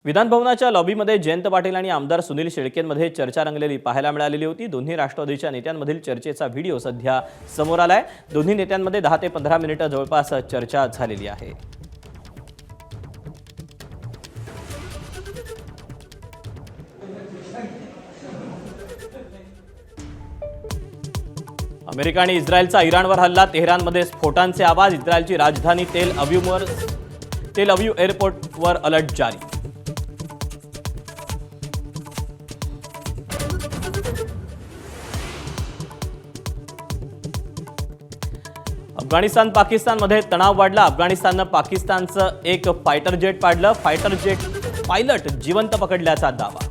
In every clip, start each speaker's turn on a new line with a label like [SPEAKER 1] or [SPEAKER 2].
[SPEAKER 1] विधानभवनाच्या लॉबीमध्ये जयंत पाटील आणि आमदार सुनील शेळकेंमध्ये चर्चा रंगलेली पाहायला मिळालेली होती। दोन्ही राष्ट्रवादीच्या नेत्यांमधील चर्चेचा व्हिडिओ सध्या समोर आलाय। दोन्ही नेत्यांमध्ये 10 ते 15 मिनिटे जवळपास चर्चा झालेली आहे। अमेरिका आणि इस्रायलचा इराणवर हल्ला, तेहरानमध्ये स्फोटांचे आवाज, इस्रायलची राजधानी तेल अविव एअरपोर्टवर अलर्ट जारी। अफगाणिस्तान पाकिस्तानमध्ये तणाव वाढला। अफगाणिस्ताननं पाकिस्तानचं एक फायटर जेट पाडलं। फायटर जेट पायलट जिवंत पकडल्याचा दावा।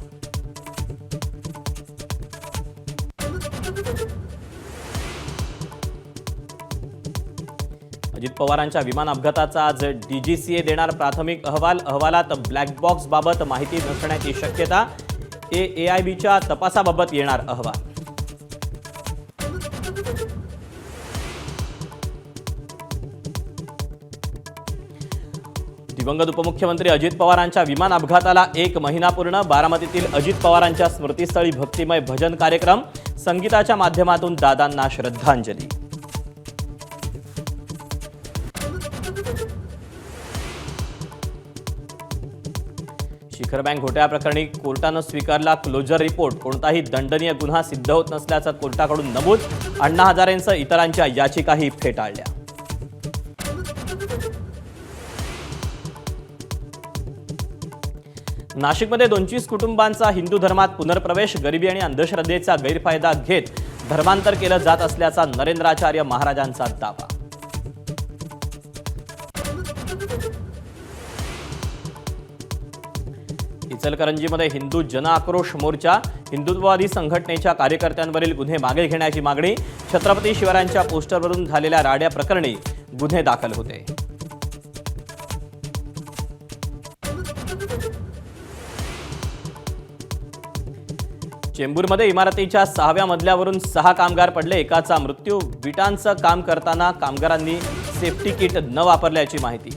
[SPEAKER 1] अजित पवारांच्या विमान अपघाताचा आज डीजीसीए देणार प्राथमिक अहवाल। अहवालात ब्लॅक बॉक्स बाबत माहिती नसण्याची शक्यता। एआयबीच्या तपासाबाबत येणार अहवाल। दिवंगत उपमुख्यमंत्री अजित पवारांच्या विमान अपघाताला 1 महिना पूर्ण। बारामतीतील अजित पवारांच्या स्मृतीस्थळी भक्तिमय भजन कार्यक्रम, संगीताच्या माध्यमातून दादांना श्रद्धांजली। शिखर बँक घोटाळ्याप्रकरणी कोर्टानं स्वीकारला क्लोजर रिपोर्ट। कोणताही दंडनीय गुन्हा सिद्ध होत नसल्याचं कोर्टाकडून नमूद। अण्णा हजारेंसह इतरांच्या याचिकाही फेटाळल्या। नाशिकमध्ये 25 कुटुंबांचा हिंदू धर्मात पुनर्प्रवेश। गरिबी आणि अंधश्रद्धेचा गैरफायदा घेत धर्मांतर केलं जात असल्याचा नरेंद्राचार्य महाराजांचा दावा। इचलकरंजीमध्ये हिंदू जनआक्रोश मोर्चा। हिंदुत्ववादी संघटनेच्या कार्यकर्त्यांवरील गुन्हे मागे घेण्याची मागणी। छत्रपती शिवरायांच्या पोस्टरवरून झालेल्या राड्या प्रकरणी गुन्हे दाखल होते। चेंबूरमध्ये इमारतीच्या 6व्या मजल्यावरून 6 कामगार पडले। एकाचा मृत्यू। विटांचं काम करताना कामगारांनी सेफ्टी किट न वापरल्याची माहिती।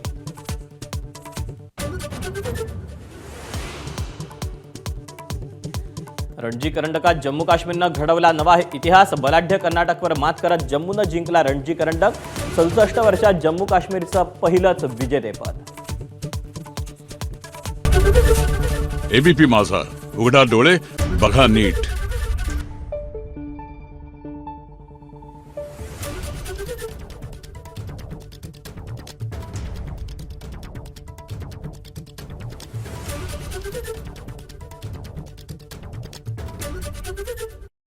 [SPEAKER 1] रणजी करंडकात जम्मू काश्मीरनं घडवला नवा इतिहास। बलाढ्य कर्नाटकवर मात करत जम्मूनं जिंकला रणजी करंडक। 67 वर्षात जम्मू काश्मीरचं पहिलंच विजेतेपद।
[SPEAKER 2] एबीपी माझा, उघडा डोळे बघा नीट।